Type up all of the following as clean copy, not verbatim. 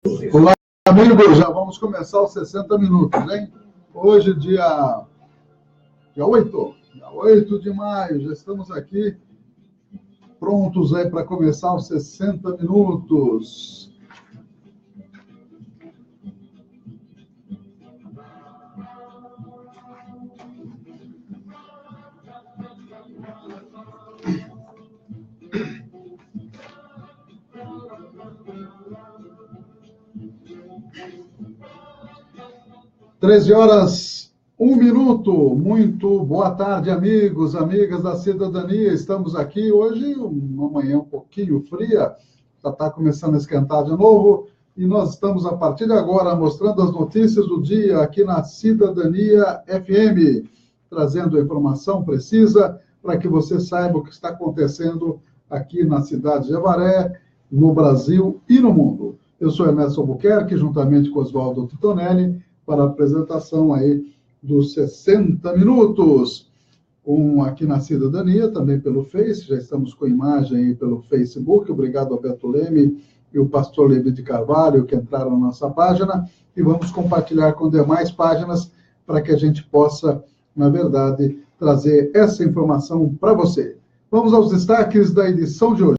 Olá, amigos, já vamos começar os 60 minutos, hein? Hoje, dia 8 de maio, já estamos aqui prontos aí para começar os 60 minutos. Treze horas, 1 minuto. Muito boa tarde, amigos, amigas da cidadania. Estamos aqui hoje, uma manhã um pouquinho fria, já está começando a esquentar de novo, e nós estamos, a partir de agora, mostrando as notícias do dia aqui na Cidadania FM, trazendo a informação precisa para que você saiba o que está acontecendo aqui na cidade de Avaré, no Brasil e no mundo. Eu sou Ernesto Albuquerque, juntamente com Oswaldo Titonelli, para a apresentação aí dos 60 minutos, aqui na Cidadania, também pelo Face, já estamos com imagem aí pelo Facebook, obrigado ao Beto Leme e o pastor Levi de Carvalho, que entraram na nossa página, e vamos compartilhar com demais páginas, para que a gente possa, na verdade, trazer essa informação para você. Vamos aos destaques da edição de hoje.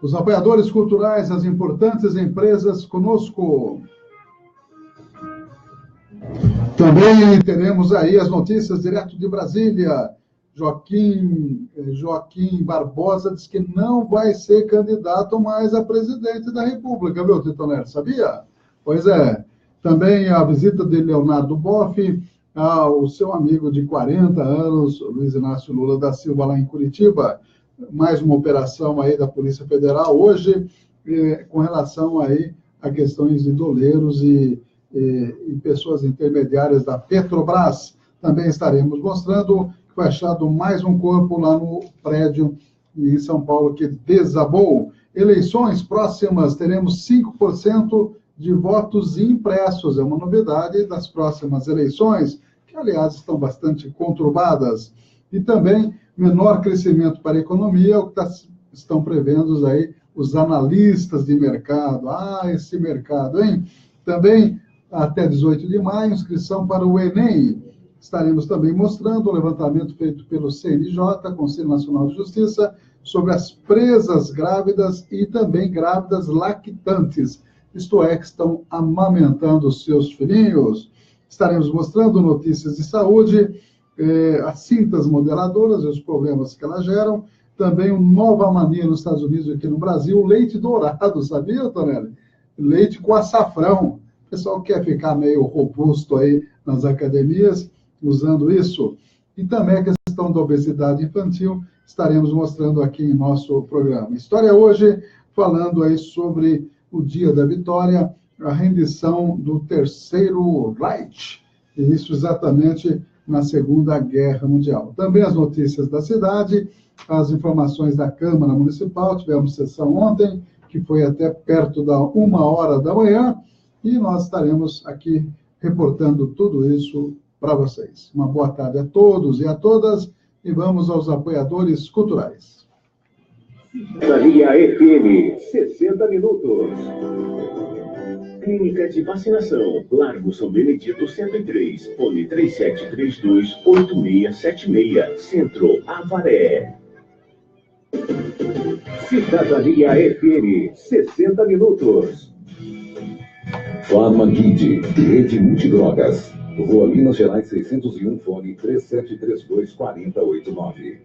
Os apoiadores culturais, as importantes empresas conosco. Também teremos aí as notícias direto de Brasília. Joaquim Barbosa diz que não vai ser candidato mais a presidente da República, viu, Titonelli? Sabia? Pois é. Também a visita de Leonardo Boff ao seu amigo de 40 anos, Luiz Inácio Lula da Silva, lá em Curitiba. Mais uma operação aí da Polícia Federal hoje, com relação aí a questões de doleiros e pessoas intermediárias da Petrobras. Também estaremos mostrando que foi achado mais um corpo lá no prédio em São Paulo que desabou. Eleições próximas, teremos 5% de votos impressos. É uma novidade das próximas eleições, que, aliás, estão bastante conturbadas. E também menor crescimento para a economia, é o que estão prevendo aí os analistas de mercado. Esse mercado, hein? Também, até 18 de maio, inscrição para o Enem. Estaremos também mostrando o levantamento feito pelo CNJ, Conselho Nacional de Justiça, sobre as presas grávidas e também grávidas lactantes, isto é, que estão amamentando os seus filhinhos. Estaremos mostrando notícias de saúde, as cintas modeladoras e os problemas que elas geram, também uma nova mania nos Estados Unidos e aqui no Brasil, o leite dourado, sabia, Tonelli? Leite com açafrão. O pessoal quer ficar meio robusto aí nas academias, usando isso. E também a questão da obesidade infantil, estaremos mostrando aqui em nosso programa. História hoje, falando aí sobre o Dia da Vitória, a rendição do Terceiro Reich, e isso exatamente na Segunda Guerra Mundial. Também as notícias da cidade, as informações da Câmara Municipal, tivemos sessão ontem, que foi até perto da 1h da manhã, e nós estaremos aqui reportando tudo isso para vocês. Uma boa tarde a todos e a todas, e vamos aos apoiadores culturais. Cidadania FM, 60 minutos. Clínica de Vacinação, Largo São Benedito 103, fone 3732-8676, Centro, Avaré. Cidadania FM, 60 minutos. Farma Guide, Rede Multidrogas, Rua Minas Gerais 601, fone 3732-4089.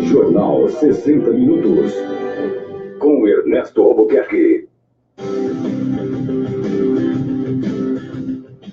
Jornal 60 minutos. Com Ernesto Albuquerque.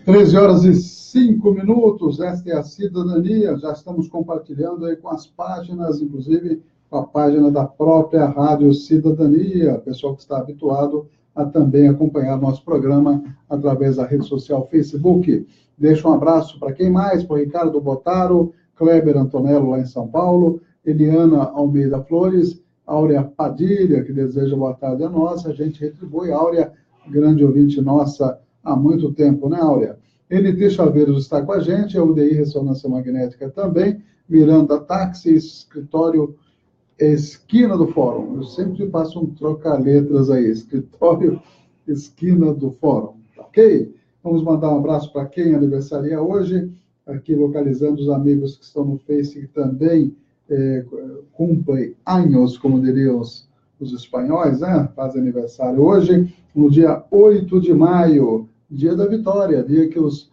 13h05, esta é a Cidadania, já estamos compartilhando aí com as páginas, inclusive com a página da própria Rádio Cidadania, pessoal que está habituado a também acompanhar nosso programa através da rede social Facebook. Deixo um abraço para quem mais, para o Ricardo Botaro, Kleber Antonello lá em São Paulo, Eliana Almeida Flores, Áurea Padilha, que deseja boa tarde a nós. A gente retribui, Áurea, grande ouvinte nossa há muito tempo, né, Áurea? NT Chaveiros está com a gente, a UDI Ressonância Magnética também, Miranda Táxi, escritório esquina do Fórum. Eu sempre passo um troca-letras aí, escritório esquina do Fórum, ok? Vamos mandar um abraço para quem aniversaria hoje, aqui localizando os amigos que estão no Face que também cumprem anos, como diriam os espanhóis, né? Faz aniversário hoje, no dia 8 de maio, dia da vitória, dia que os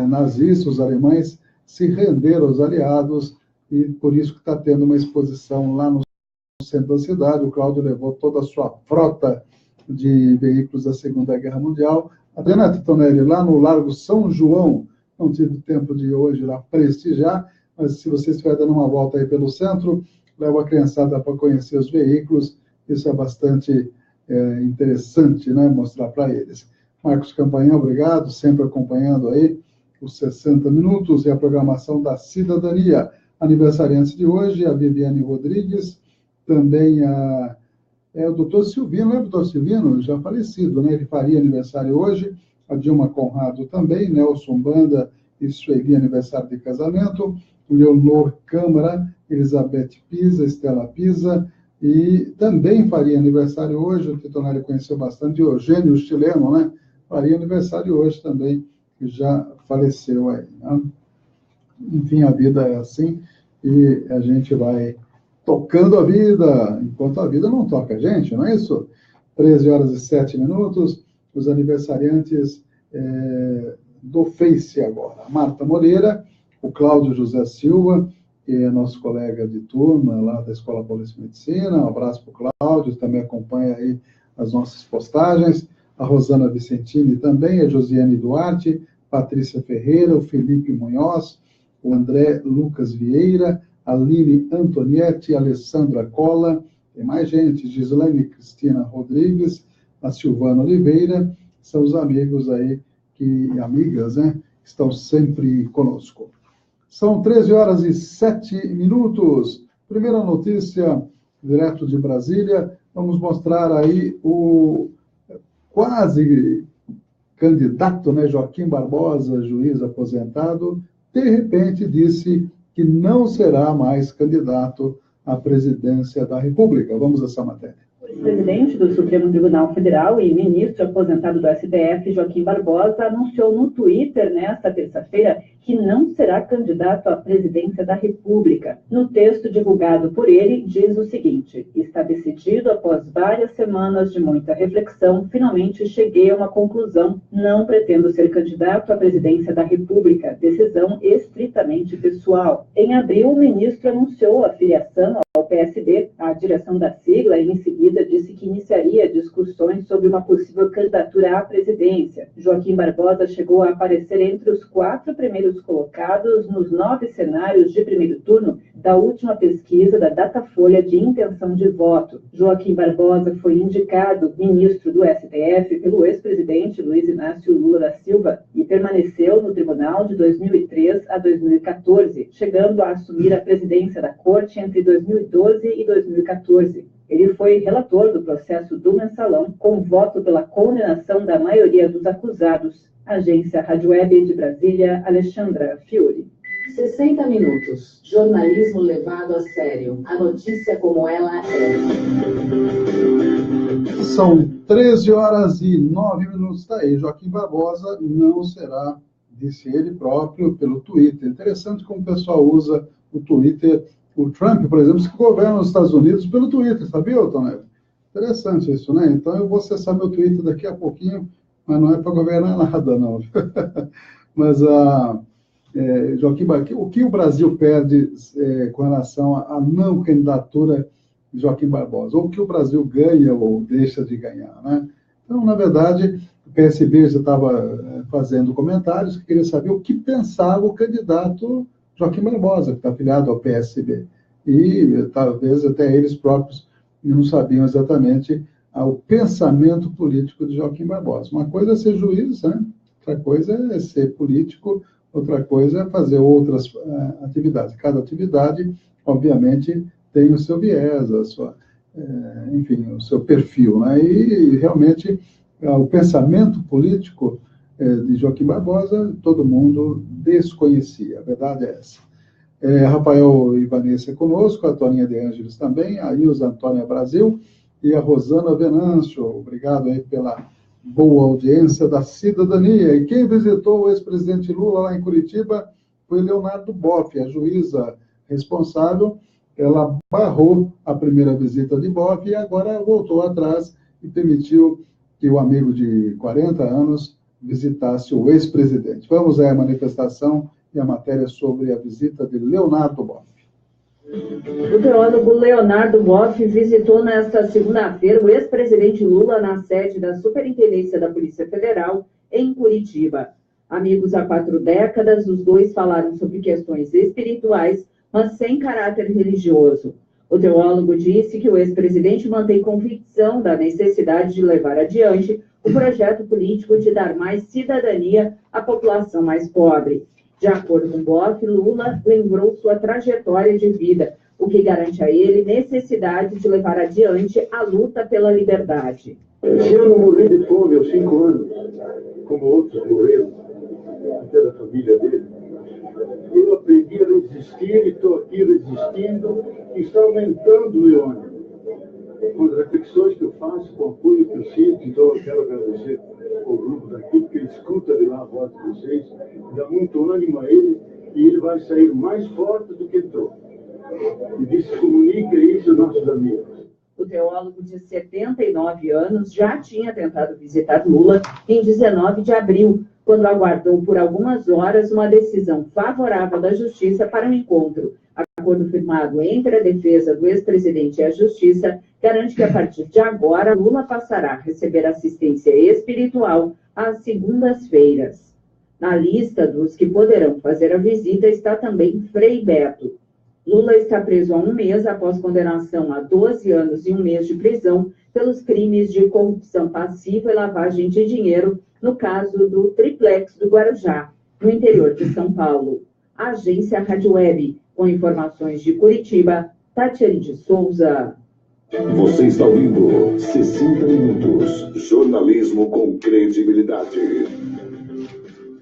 nazistas, os alemães, se renderam aos aliados, e por isso que está tendo uma exposição lá no centro da cidade. O Cláudio levou toda a sua frota de veículos da Segunda Guerra Mundial. A Renata Tonelli, lá no Largo São João, não tive tempo de hoje lá prestigiar, mas se você estiver dando uma volta aí pelo centro, leva a criançada para conhecer os veículos, isso é bastante interessante, né, mostrar para eles. Marcos Campanhã, obrigado, sempre acompanhando aí os 60 minutos e a programação da cidadania. Aniversariantes de hoje, a Viviane Rodrigues, também o doutor Silvino, não é o doutor Silvino? Já falecido, né? Ele faria aniversário hoje, a Dilma Conrado também, Nelson Banda e Sueli, aniversário de casamento, Leonor Câmara, Elizabeth Pisa, Estela Pisa, e também faria aniversário hoje, o Titonelli conheceu bastante, Eugênio, chileno, né? Faria aniversário hoje também, que já faleceu aí, né? Enfim, a vida é assim, e a gente vai tocando a vida, enquanto a vida não toca a gente, não é isso? 13h07, os aniversariantes do Face agora. Marta Moreira, o Cláudio José Silva, que é nosso colega de turma lá da Escola Paulista de Medicina, um abraço para o Cláudio, também acompanha aí as nossas postagens, a Rosana Vicentini também, a Josiane Duarte, Patrícia Ferreira, o Felipe Munhoz, o André Lucas Vieira, a Aline Antonietti, a Alessandra Cola, tem mais gente, Gislaine Cristina Rodrigues, a Silvana Oliveira, são os amigos aí, amigas, né, que estão sempre conosco. São 13h07. Primeira notícia, direto de Brasília, vamos mostrar aí o quase candidato, né, Joaquim Barbosa, juiz aposentado, de repente disse que não será mais candidato à presidência da República. Vamos a essa matéria. O presidente do Supremo Tribunal Federal e ministro aposentado do STF, Joaquim Barbosa, anunciou no Twitter, nesta terça-feira, que não será candidato à presidência da República. No texto divulgado por ele, diz o seguinte: está decidido, após várias semanas de muita reflexão, finalmente cheguei a uma conclusão. Não pretendo ser candidato à presidência da República. Decisão estritamente pessoal. Em abril, o ministro anunciou a filiação ao PSB, a direção da sigla, e em seguida disse que iniciaria discussões sobre uma possível candidatura à presidência. Joaquim Barbosa chegou a aparecer entre os 4 primeiros colocados nos 9 cenários de primeiro turno da última pesquisa da Datafolha de intenção de voto. Joaquim Barbosa foi indicado ministro do STF pelo ex-presidente Luiz Inácio Lula da Silva e permaneceu no tribunal de 2003 a 2014, chegando a assumir a presidência da Corte entre 2012 e 2014. Ele foi relator do processo do Mensalão, com voto pela condenação da maioria dos acusados. Agência Rádio Web de Brasília, Alexandra Fiore. 60 minutos. Jornalismo levado a sério. A notícia como ela é. São 13h09. Está aí. Joaquim Barbosa não será, disse ele próprio, pelo Twitter. Interessante como o pessoal usa o Twitter. O Trump, por exemplo, que governa os Estados Unidos pelo Twitter, sabia, Tonelli? Interessante isso, né? Então eu vou acessar meu Twitter daqui a pouquinho, mas não é para governar nada, não. Mas Joaquim, o que o Brasil perde com relação à não candidatura de Joaquim Barbosa? Ou o que o Brasil ganha ou deixa de ganhar, né? Então, na verdade, o PSB já estava fazendo comentários, que queria saber o que pensava o candidato Joaquim Barbosa, que está afiliado ao PSB. E talvez até eles próprios não sabiam exatamente o pensamento político de Joaquim Barbosa. Uma coisa é ser juiz, né? Outra coisa é ser político, outra coisa é fazer outras atividades. Cada atividade, obviamente, tem o seu viés, a sua, enfim, o seu perfil, né? E realmente o pensamento político de Joaquim Barbosa, todo mundo desconhecia, a verdade é essa. Rafael e Vanessa conosco, a Toninha de Ângeles também, a Ilza Antônia Brasil e a Rosana Venâncio. Obrigado aí pela boa audiência da cidadania. E quem visitou o ex-presidente Lula lá em Curitiba foi Leonardo Boff, a juíza responsável. Ela barrou a primeira visita de Boff e agora voltou atrás e permitiu que o amigo de 40 anos visitasse o ex-presidente. Vamos à manifestação e a matéria sobre a visita de Leonardo Boff. O teólogo Leonardo Boff visitou nesta segunda-feira o ex-presidente Lula na sede da Superintendência da Polícia Federal, em Curitiba. Amigos há 4 décadas, os dois falaram sobre questões espirituais, mas sem caráter religioso. O teólogo disse que o ex-presidente mantém convicção da necessidade de levar adiante o projeto político de dar mais cidadania à população mais pobre. De acordo com Boff, Lula lembrou sua trajetória de vida, o que garante a ele necessidade de levar adiante a luta pela liberdade. Eu não morri de fome aos 5 anos, como outros morreram, até da família dele. Eu aprendi a resistir e estou aqui resistindo e está aumentando o meu ânimo. Com as reflexões que eu faço, com o apoio que eu sinto, então eu quero agradecer ao grupo daqui, porque ele escuta de lá a voz de vocês, dá muito ânimo a ele e ele vai sair mais forte do que entrou. E disse, comunica isso aos nossos amigos. O teólogo de 79 anos já tinha tentado visitar Lula em 19 de abril, quando aguardou por algumas horas uma decisão favorável da Justiça para o encontro. Acordo firmado entre a defesa do ex-presidente e a Justiça garante que, a partir de agora, Lula passará a receber assistência espiritual às segundas-feiras. Na lista dos que poderão fazer a visita está também Frei Beto. Lula está preso há 1 mês após condenação a 12 anos e 1 mês de prisão pelos crimes de corrupção passiva e lavagem de dinheiro no caso do Triplex do Guarujá, no interior de São Paulo. A agência Rádio Web, com informações de Curitiba, Tatiane de Souza. Você está ouvindo 60 Minutos. Jornalismo com credibilidade.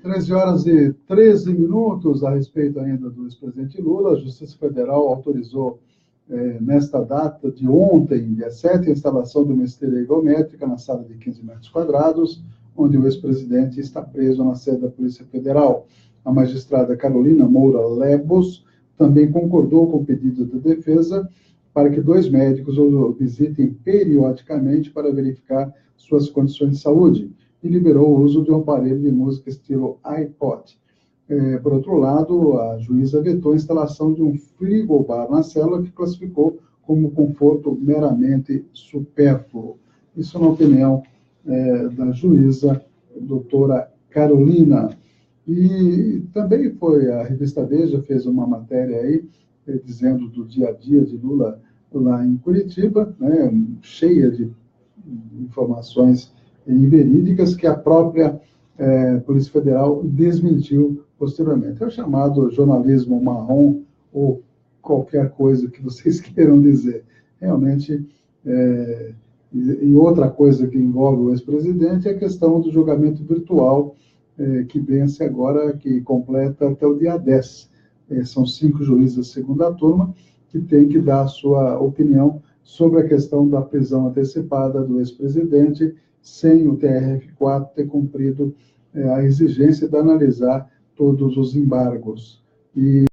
13 horas e 13 minutos a respeito ainda do ex-presidente Lula. A Justiça Federal autorizou, nesta data de ontem, dia 7, a instalação de uma esteira ergométrica na sala de 15 metros quadrados, onde o ex-presidente está preso na sede da Polícia Federal. A magistrada Carolina Moura Lebos também concordou com o pedido da defesa para que 2 médicos o visitem periodicamente para verificar suas condições de saúde e liberou o uso de um aparelho de música estilo iPod. Por outro lado, a juíza vetou a instalação de um frigobar na cela que classificou como conforto meramente supérfluo. Isso na opinião da juíza doutora Carolina. E também a revista Veja fez uma matéria aí, dizendo do dia a dia de Lula lá em Curitiba, né, cheia de informações inverídicas que a própria Polícia Federal desmentiu posteriormente. É o chamado jornalismo marrom ou qualquer coisa que vocês queiram dizer. Realmente, e outra coisa que envolve o ex-presidente é a questão do julgamento virtual, que vence agora, que completa até o dia 10. São 5 juízes da segunda turma que têm que dar a sua opinião sobre a questão da prisão antecipada do ex-presidente, sem o TRF4 ter cumprido a exigência de analisar todos os embargos. E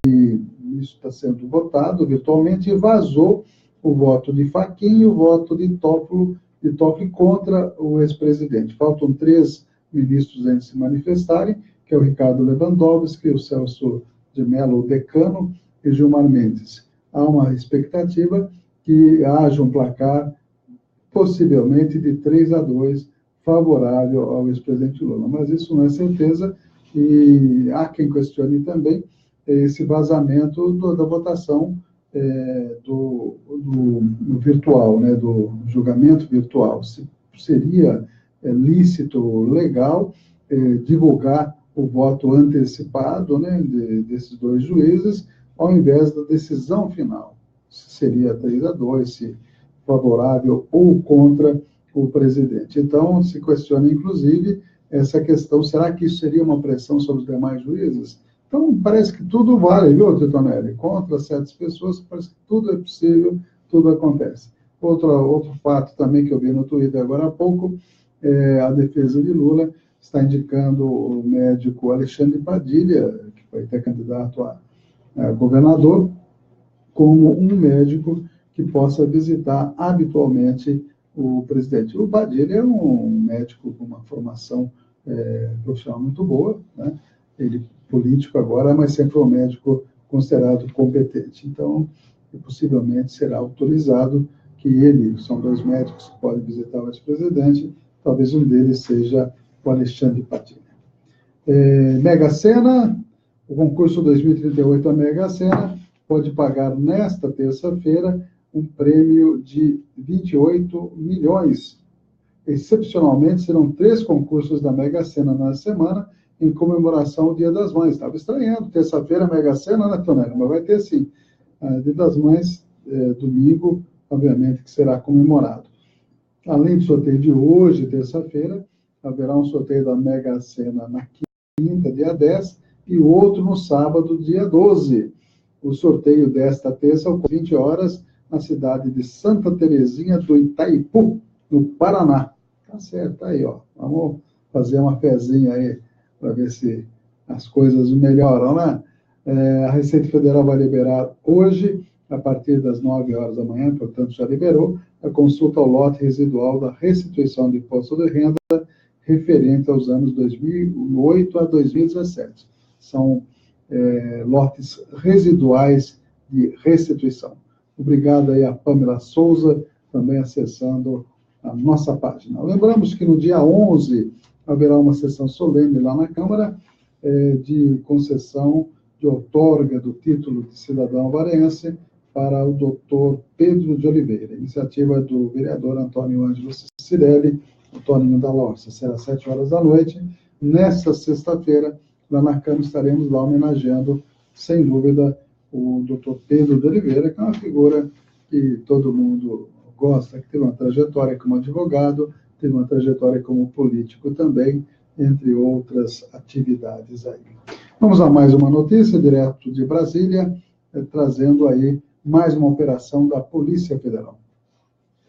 isso está sendo votado virtualmente e vazou o voto de Fachin e o voto de Toffoli contra o ex-presidente. Faltam 3 ministros ainda se manifestarem, que é o Ricardo Lewandowski, o Celso de Mello, o decano, e Gilmar Mendes. Há uma expectativa que haja um placar, possivelmente de 3-2, favorável ao ex-presidente Lula. Mas isso não é certeza, e há quem questione também esse vazamento da votação do virtual, né, do julgamento virtual. Se seria lícito, legal, divulgar o voto antecipado, né, desses 2 juízes, ao invés da decisão final. Se seria 3-2, se favorável ou contra o presidente. Então, se questiona, inclusive, essa questão, será que isso seria uma pressão sobre os demais juízes? Então, parece que tudo vale, viu, Titonelli? Contra certas pessoas, parece que tudo é possível, tudo acontece. Outro fato também que eu vi no Twitter agora há pouco, a defesa de Lula está indicando o médico Alexandre Padilha, que vai ter candidato a governador, como um médico que possa visitar habitualmente o presidente. O Padilha é um médico com uma formação profissional muito boa, né? Ele político agora, mas sempre foi um médico considerado competente. Então, possivelmente será autorizado que ele, são 2 médicos que podem visitar o ex-presidente, talvez um deles seja o Alexandre Padilha. Mega Sena, o concurso 2038 da Mega Sena pode pagar nesta terça-feira um prêmio de 28 milhões. Excepcionalmente, serão 3 concursos da Mega Sena na semana, em comemoração ao Dia das Mães. Estava estranhando, terça-feira Mega Sena, né, Tonelli? Mas vai ter sim. Dia das Mães, domingo, obviamente, que será comemorado. Além do sorteio de hoje, terça-feira, haverá um sorteio da Mega Sena na quinta, dia 10, e outro no sábado, dia 12. O sorteio desta terça, às 20 horas, na cidade de Santa Terezinha do Itaipu, no Paraná. Tá certo, tá aí, ó. Vamos fazer uma fezinha aí, para ver se as coisas melhoram, né? A Receita Federal vai liberar hoje, a partir das 9 horas da manhã, portanto já liberou, a consulta ao lote residual da restituição do imposto de renda referente aos anos 2008 a 2017. São lotes residuais de restituição. Obrigado aí a Pamela Souza, também acessando a nossa página. Lembramos que no dia 11 haverá uma sessão solene lá na Câmara de concessão de outorga do título de cidadão avarense para o doutor Pedro de Oliveira, iniciativa do vereador Antônio Ângelo Cirelli, o Toninho da Lorça. Será às 7 horas da noite. Nessa sexta-feira, lá na Câmara, estaremos lá homenageando, sem dúvida, o doutor Pedro de Oliveira, que é uma figura que todo mundo gosta, que teve uma trajetória como advogado, teve uma trajetória como político também, entre outras atividades aí. Vamos a mais uma notícia, direto de Brasília, trazendo aí mais uma operação da Polícia Federal.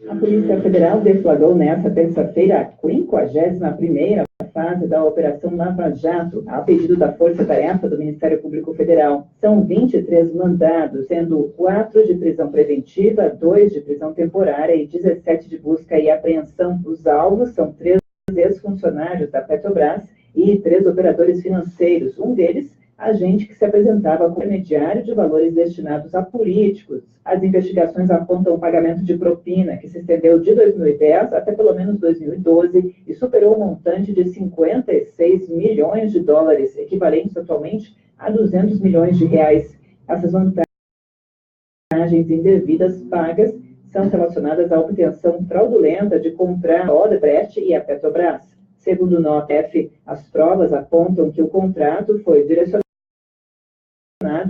A Polícia Federal deflagrou nesta terça-feira a 51ª fase da Operação Lava Jato, a pedido da Força Tarefa do Ministério Público Federal. São 23 mandados, sendo 4 de prisão preventiva, 2 de prisão temporária e 17 de busca e apreensão. Os alvos são 3 ex-funcionários da Petrobras e 3 operadores financeiros, um deles agente que se apresentava como intermediário de valores destinados a políticos. As investigações apontam o pagamento de propina, que se estendeu de 2010 até pelo menos 2012 e superou um montante de 56 milhões de dólares, equivalentes atualmente a 200 milhões de reais. Essas vantagens indevidas pagas são relacionadas à obtenção fraudulenta de comprar a Odebrecht e a Petrobras. Segundo o NOTF, as provas apontam que o contrato foi direcionado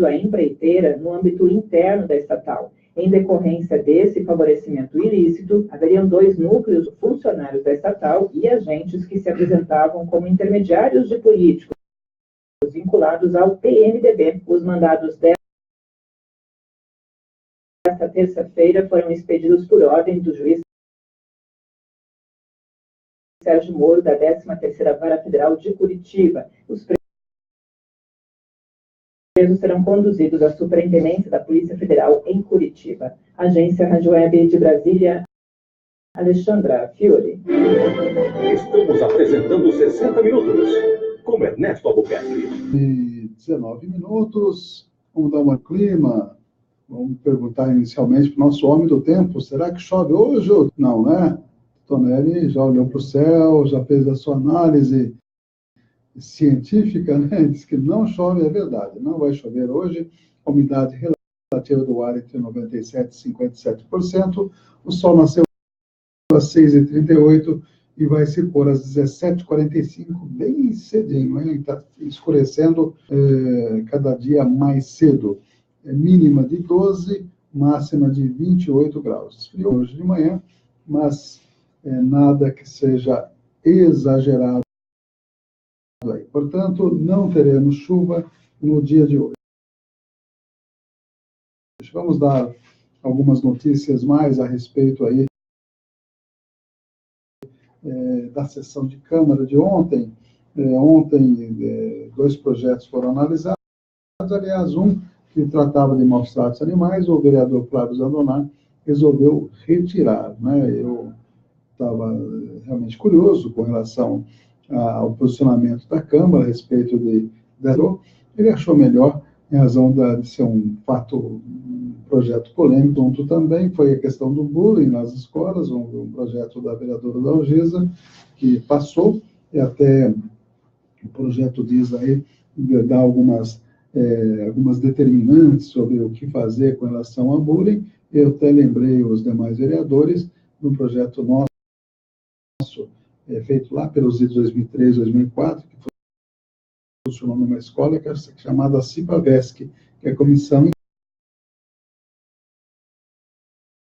à empreiteira no âmbito interno da estatal. Em decorrência desse favorecimento ilícito, haveriam 2 núcleos funcionários da estatal e agentes que se apresentavam como intermediários de políticos vinculados ao PMDB. Os mandados desta terça-feira foram expedidos por ordem do juiz Sérgio Moro, da 13ª Vara Federal de Curitiba. Os presos serão conduzidos à Superintendência da Polícia Federal em Curitiba. Agência Rádio Web de Brasília, Alexandra Fiore. Estamos apresentando 60 Minutos, com Ernesto Albuquerque. E 19 minutos, vamos dar um clima. Vamos perguntar inicialmente para o nosso homem do tempo, será que chove hoje ou não, né? Tonelli já olhou para o céu, já fez a sua análise científica, né? Diz que não chove, é verdade, não vai chover hoje. A umidade relativa do ar entre 97% e 57%. O sol nasceu às 6h38 e vai se pôr às 17h45, bem cedinho, hein? Está escurecendo cada dia mais cedo. Mínima de 12, máxima de 28 graus. Esfriou hoje de manhã, mas nada que seja exagerado Portanto, não teremos chuva no dia de hoje. Vamos dar algumas notícias mais a respeito aí da sessão de Câmara de ontem. Ontem, 2 projetos foram analisados. Aliás, um que tratava de maus-tratos animais, o vereador Flávio Zandoná resolveu retirar. Eu estava realmente curioso com relação ao posicionamento da Câmara a respeito de ele achou melhor, em razão de ser um projeto polêmico. Também foi a questão do bullying nas escolas, um projeto da vereadora Dalgisa, que passou, e até o projeto diz aí, dá algumas determinantes sobre o que fazer com relação ao bullying. Eu até lembrei os demais vereadores do projeto nosso, feito lá pelos anos 2003, 2004, que funcionou numa escola que é chamada CIPAVESC, que é a Comissão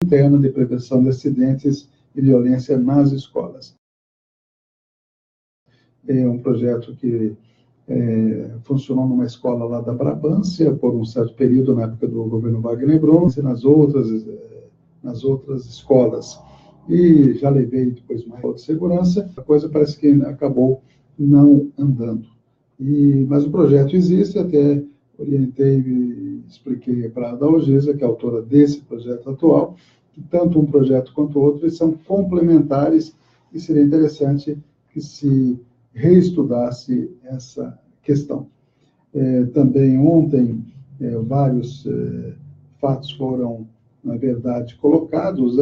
Interna de Prevenção de Acidentes e Violência nas Escolas. É um projeto que funcionou numa escola lá da Brabância por um certo período, na época do governo Wagner Bronze, e nas outras escolas. E já levei depois mais de segurança, a coisa parece que acabou não andando. Mas o projeto existe, até orientei e expliquei para a Dalgisa, que é a autora desse projeto atual, que tanto um projeto quanto o outro são complementares, e seria interessante que se reestudasse essa questão. Também ontem, vários fatos foram, na verdade, colocados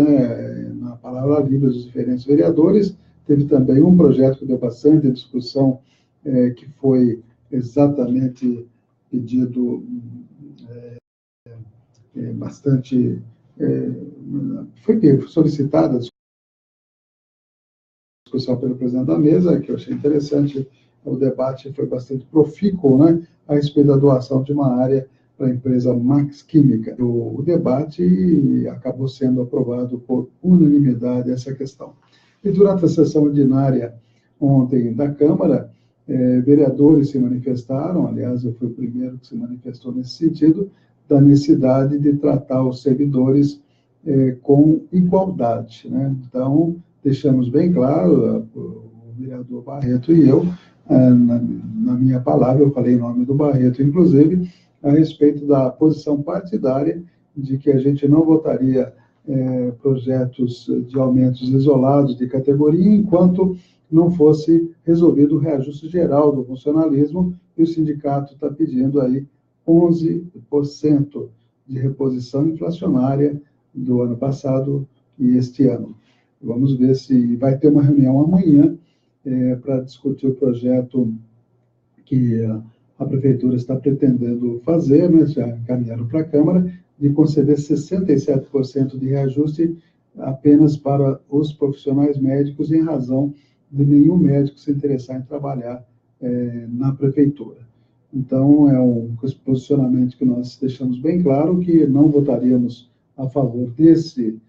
na palavra livre dos diferentes vereadores. Teve também um projeto que deu bastante discussão, que foi exatamente pedido bastante... foi solicitada a discussão pelo presidente da mesa, que eu achei interessante. O debate foi bastante profícuo, a respeito da doação de uma área para a empresa Max Química. O debate acabou sendo aprovado por unanimidade essa questão. E durante a sessão ordinária ontem da Câmara, vereadores se manifestaram, aliás, eu fui o primeiro que se manifestou nesse sentido, da necessidade de tratar os servidores com igualdade. Então, deixamos bem claro, o vereador Barreto e eu, na minha palavra, eu falei em nome do Barreto, inclusive, a respeito da posição partidária de que a gente não votaria projetos de aumentos isolados de categoria enquanto não fosse resolvido o reajuste geral do funcionalismo, e o sindicato está pedindo aí 11% de reposição inflacionária do ano passado e este ano. Vamos ver se vai ter uma reunião amanhã para discutir o projeto que a Prefeitura está pretendendo fazer, já encaminharam para a Câmara, de conceder 67% de reajuste apenas para os profissionais médicos, em razão de nenhum médico se interessar em trabalhar na Prefeitura. Então, é um posicionamento que nós deixamos bem claro, que não votaríamos a favor desse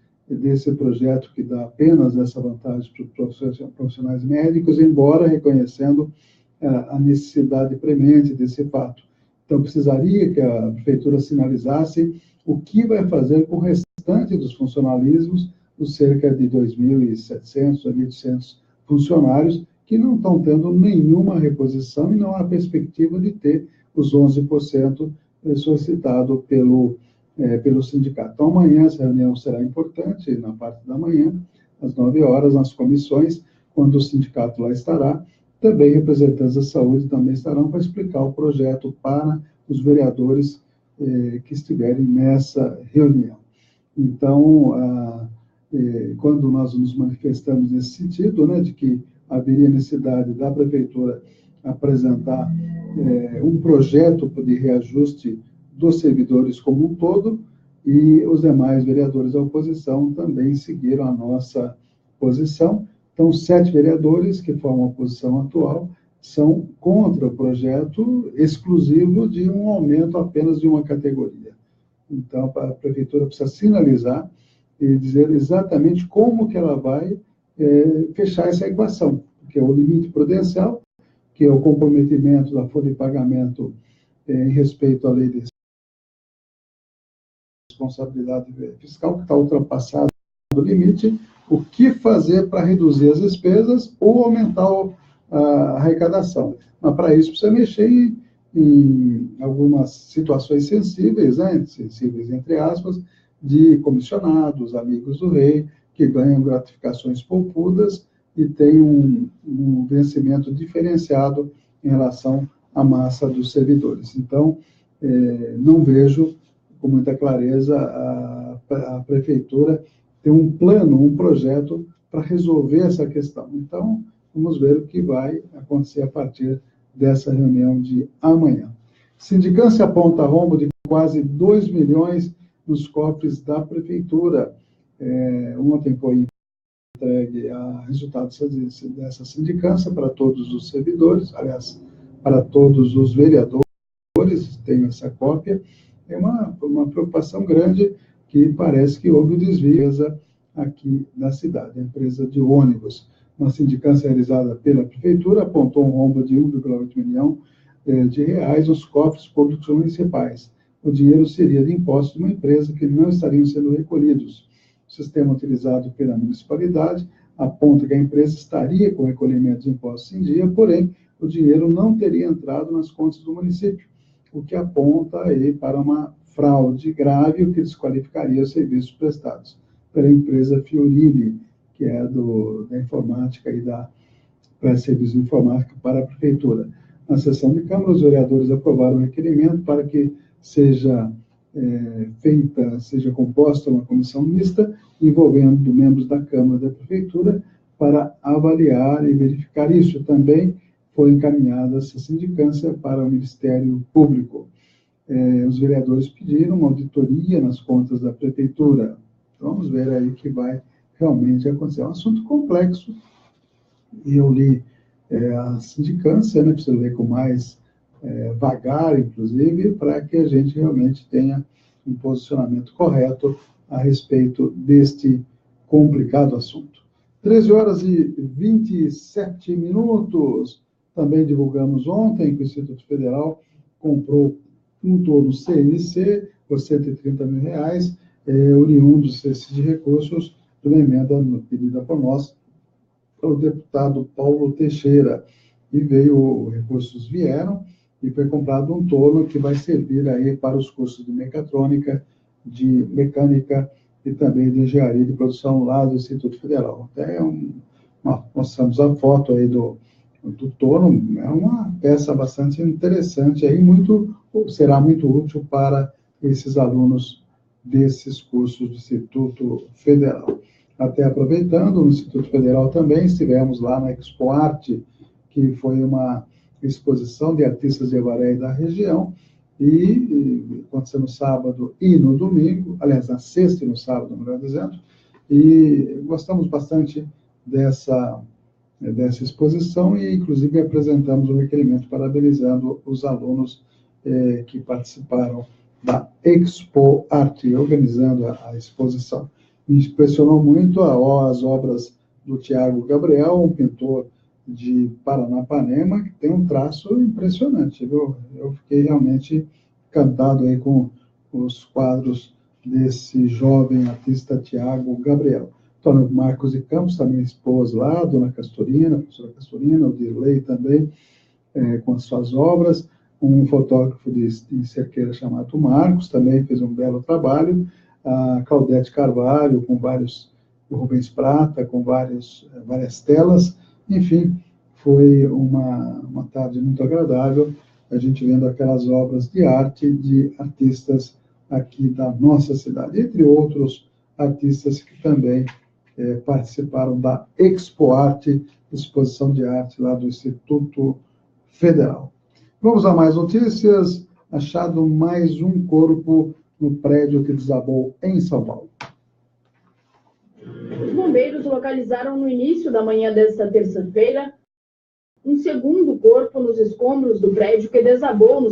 projeto que dá apenas essa vantagem para os profissionais médicos, embora reconhecendo a necessidade premente desse fato. Então, precisaria que a Prefeitura sinalizasse o que vai fazer com o restante dos funcionalismos, os cerca de 2.700 a 1.800 funcionários, que não estão tendo nenhuma reposição e não há perspectiva de ter os 11% solicitado pelo sindicato. Então, amanhã essa reunião será importante, na parte da manhã, às 9 horas, nas comissões, quando o sindicato lá estará. Também representantes da saúde também estarão para explicar o projeto para os vereadores que estiverem nessa reunião. Então, quando nós nos manifestamos nesse sentido, de que haveria necessidade da Prefeitura apresentar um projeto de reajuste dos servidores como um todo, e os demais vereadores da oposição também seguiram a nossa posição. Então, 7 vereadores que formam a posição atual são contra o projeto exclusivo de um aumento apenas de uma categoria. Então, a Prefeitura precisa sinalizar e dizer exatamente como que ela vai fechar essa equação, porque é o limite prudencial, que é o comprometimento da folha de pagamento em respeito à lei de responsabilidade fiscal, que está ultrapassado o limite, o que fazer para reduzir as despesas ou aumentar a arrecadação. Mas, para isso, precisa mexer em algumas situações sensíveis, né, sensíveis entre aspas, de comissionados, amigos do rei, que ganham gratificações poupudas e têm um vencimento diferenciado em relação à massa dos servidores. Então, não vejo com muita clareza a prefeitura ter um plano, um projeto para resolver essa questão. Então, vamos ver o que vai acontecer a partir dessa reunião de amanhã. Sindicância aponta rombo de quase 2 milhões nos cofres da prefeitura. Ontem foi entregue a resultado dessa sindicância para todos os servidores, aliás, para todos os vereadores, tenho essa cópia. É uma preocupação grande que parece que houve desvio aqui na cidade. A empresa de ônibus, uma sindicância realizada pela prefeitura, apontou um rombo de 1,8 milhão de reais nos cofres públicos municipais. O dinheiro seria de impostos de uma empresa que não estariam sendo recolhidos. O sistema utilizado pela municipalidade aponta que a empresa estaria com o recolhimento de impostos em dia, porém, o dinheiro não teria entrado nas contas do município, o que aponta aí para uma fraude grave, o que desqualificaria os serviços prestados pela empresa Fiorini, que é da informática e da pré-serviço de informática para a prefeitura. Na sessão de Câmara, os vereadores aprovaram o requerimento para que seja composta uma comissão mista envolvendo membros da Câmara e da Prefeitura para avaliar e verificar isso. Também foi encaminhada essa sindicância para o Ministério Público. Os vereadores pediram uma auditoria nas contas da Prefeitura. Vamos ver aí o que vai realmente acontecer. É um assunto complexo, e eu li a sindicância, né, preciso ler com mais vagar, inclusive, para que a gente realmente tenha um posicionamento correto a respeito deste complicado assunto. 13h27. Também divulgamos ontem que o Instituto Federal comprou um torno CNC por R$130 mil, oriundos de recursos de uma emenda pedida por nós, pelo deputado Paulo Teixeira. E recursos vieram, e foi comprado um torno que vai servir aí para os cursos de mecatrônica, de mecânica e também de engenharia de produção lá do Instituto Federal. Até mostramos a foto aí do torno, é uma peça bastante interessante, aí será muito útil para esses alunos desses cursos do Instituto Federal. Até aproveitando, no Instituto Federal também estivemos lá na Expo Arte, que foi uma exposição de artistas de Avaré e da região, e aconteceu no sábado e no domingo, aliás, na sexta e no sábado, melhor dizendo, e gostamos bastante dessa exposição, e inclusive apresentamos um requerimento parabenizando os alunos que participaram da Expo Arte, organizando a exposição. Me impressionou muito as obras do Tiago Gabriel, um pintor de Paranapanema, que tem um traço impressionante, viu? Eu fiquei realmente encantado aí com os quadros desse jovem artista Tiago Gabriel. Antônio Marcos de Campos também expôs lá, a professora Castorina, o Dirley também, com as suas obras. Um fotógrafo de Cerqueira chamado Marcos também fez um belo trabalho. A Claudete Carvalho, com vários, o Rubens Prata, com várias telas. Enfim, foi uma tarde muito agradável, a gente vendo aquelas obras de arte de artistas aqui da nossa cidade, entre outros artistas que também participaram da Expo Arte, exposição de arte lá do Instituto Federal. Vamos a mais notícias. Achado mais um corpo no prédio que desabou em São Paulo. Os bombeiros localizaram no início da manhã desta terça-feira um segundo corpo nos escombros do prédio que desabou no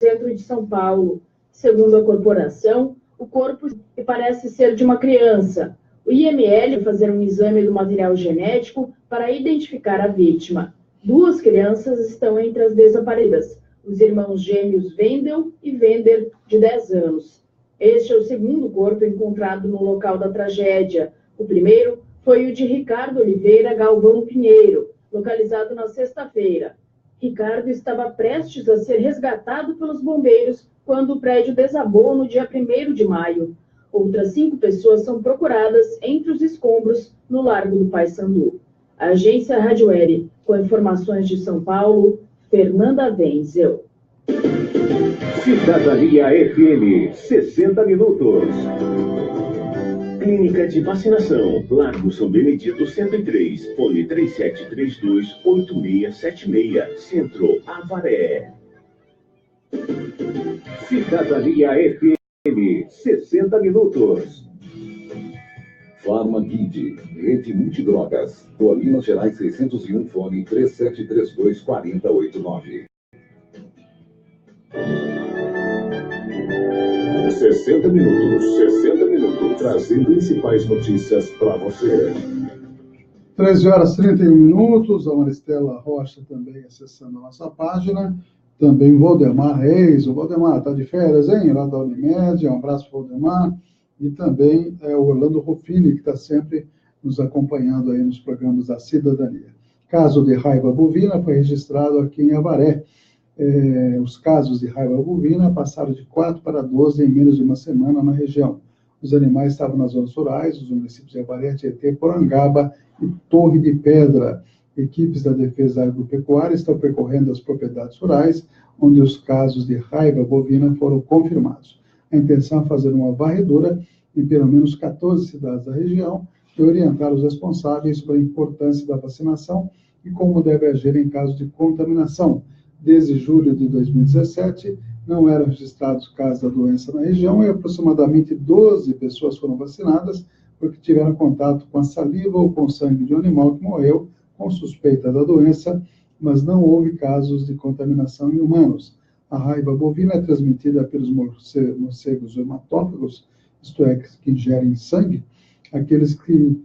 centro de São Paulo. Segundo a corporação, o corpo parece ser de uma criança. O IML vai fazer um exame do material genético para identificar a vítima. 2 crianças estão entre as desaparecidas, os irmãos gêmeos Wendel e Wender, de 10 anos. Este é o segundo corpo encontrado no local da tragédia. O primeiro foi o de Ricardo Oliveira Galvão Pinheiro, localizado na sexta-feira. Ricardo estava prestes a ser resgatado pelos bombeiros quando o prédio desabou no dia 1º de maio. Outras 5 pessoas são procuradas entre os escombros no Largo do Paissandu. A agência Rádio Web, com informações de São Paulo, Fernanda Wenzel. Cidadania FM, 60 minutos. Clínica de Vacinação, Largo São Benedito 103, fone 3732-8676, Centro, Avaré. Cidadania FM, 60 minutos. Farmaguide, Rede Multidrogas, Rua Minas Gerais 601, fone 3732-4089. 60 minutos, trazendo principais notícias para você. 13 horas e 31 minutos, a Maristela Rocha também acessando a nossa página, também o Valdemar Reis, o Valdemar está de férias, hein, lá da Unimed, um abraço para o Valdemar, e também o Orlando Ruffini, que está sempre nos acompanhando aí nos programas da cidadania. Caso de raiva bovina foi registrado aqui em Avaré. Os casos de raiva bovina passaram de 4 para 12 em menos de uma semana na região. Os animais estavam nas zonas rurais, os municípios de Avaré, Tietê, Porangaba e Torre de Pedra. Equipes da Defesa Agropecuária estão percorrendo as propriedades rurais, onde os casos de raiva bovina foram confirmados. A intenção é fazer uma varredura em pelo menos 14 cidades da região e orientar os responsáveis sobre a importância da vacinação e como deve agir em caso de contaminação. Desde julho de 2017, não eram registrados casos da doença na região e aproximadamente 12 pessoas foram vacinadas porque tiveram contato com a saliva ou com o sangue de um animal que morreu com suspeita da doença, mas não houve casos de contaminação em humanos. A raiva bovina é transmitida pelos morcegos hematófagos, isto é, que ingerem sangue, aqueles que,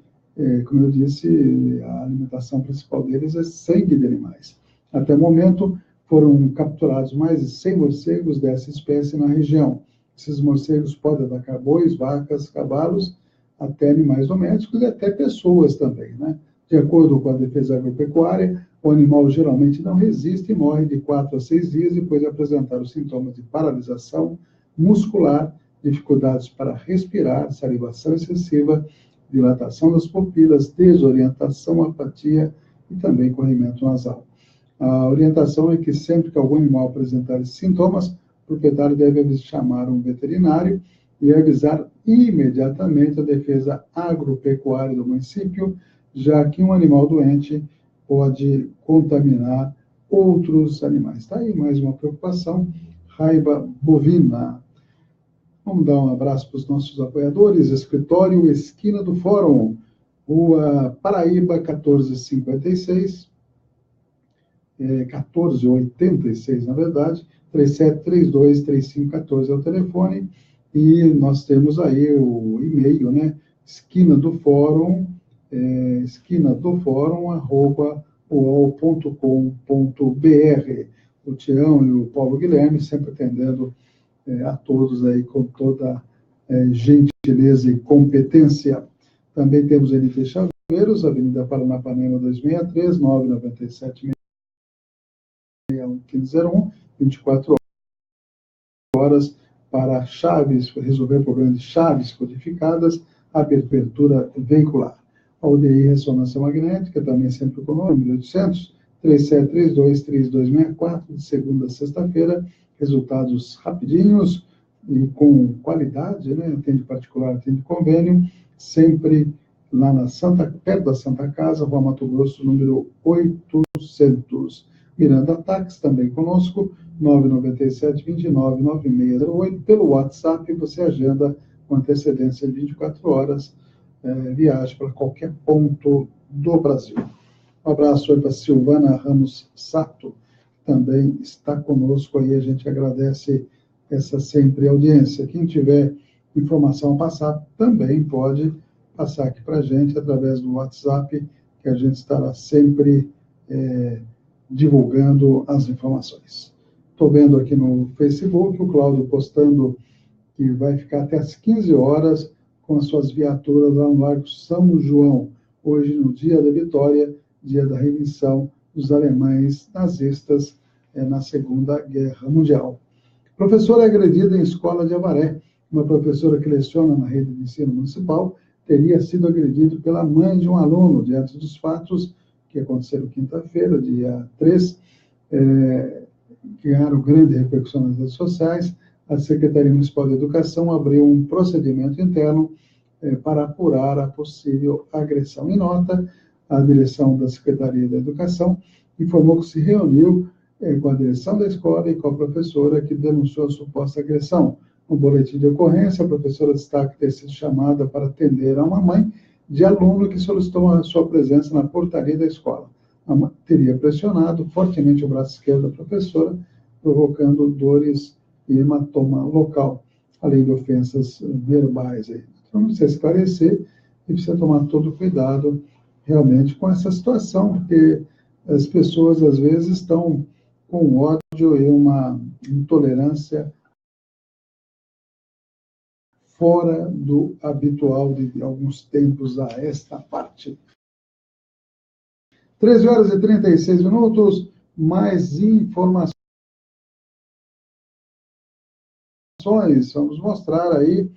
como eu disse, a alimentação principal deles é sangue de animais. Até o momento, foram capturados mais de 100 morcegos dessa espécie na região. Esses morcegos podem atacar bois, vacas, cavalos, até animais domésticos e até pessoas também, né? De acordo com a Defesa Agropecuária, o animal geralmente não resiste e morre de 4 a 6 dias depois de apresentar os sintomas de paralisação muscular, dificuldades para respirar, salivação excessiva, dilatação das pupilas, desorientação, apatia e também corrimento nasal. A orientação é que sempre que algum animal apresentar esses sintomas, o proprietário deve chamar um veterinário e avisar imediatamente a Defesa Agropecuária do município, já que um animal doente pode contaminar outros animais. Está aí mais uma preocupação, raiva bovina. Vamos dar um abraço para os nossos apoiadores, Escritório Esquina do Fórum, Rua Paraíba 1456, 1486, na verdade, 3732-3514 é o telefone, e nós temos aí o e-mail, né, esquinadofórum@uol.com.br. O Tião e o Paulo Guilherme sempre atendendo a todos aí com toda gentileza e competência. Também temos a NT Chaveiros, Avenida Paranapanema 263, 997 1501, 24 horas para chaves, resolver problema de chaves codificadas, abertura veicular. A UDI Ressonância Magnética, também sempre com o número 800 3732-3264, de segunda a sexta-feira, resultados rapidinhos e com qualidade, né? Atende particular, atende convênio, sempre lá perto da Santa Casa, Rua Mato Grosso, número 800. Miranda Táxi, também conosco, 997-29-9608. Pelo WhatsApp, você agenda com antecedência de 24 horas, viagem para qualquer ponto do Brasil. Um abraço aí para Silvana Ramos Sato, também está conosco aí, a gente agradece essa sempre audiência. Quem tiver informação a passar, também pode passar aqui para a gente através do WhatsApp, que a gente estará sempre divulgando as informações. Estou vendo aqui no Facebook o Cláudio postando que vai ficar até às 15 horas com as suas viaturas lá no Largo São João, hoje no dia da vitória, dia da rendição dos alemães nazistas na Segunda Guerra Mundial. Professora agredida em escola de Avaré. Uma professora que leciona na rede de ensino municipal teria sido agredido pela mãe de um aluno, diante dos fatos que aconteceram quinta-feira, dia 3, que ganharam grande repercussão nas redes sociais. A Secretaria Municipal de Educação abriu um procedimento interno para apurar a possível agressão. Em nota, a direção da Secretaria da Educação informou que se reuniu com a direção da escola e com a professora que denunciou a suposta agressão. No boletim de ocorrência, a professora destaca ter sido chamada para atender a uma mãe de aluno que solicitou a sua presença na portaria da escola. A mãe teria pressionado fortemente o braço esquerdo da professora, provocando dores e hematoma local, além de ofensas verbais. Então, precisa esclarecer e precisa tomar todo cuidado realmente com essa situação, porque as pessoas, às vezes, estão com ódio e uma intolerância fora do habitual de alguns tempos a esta parte. 13 horas e 36 minutos, mais informações. Vamos mostrar aí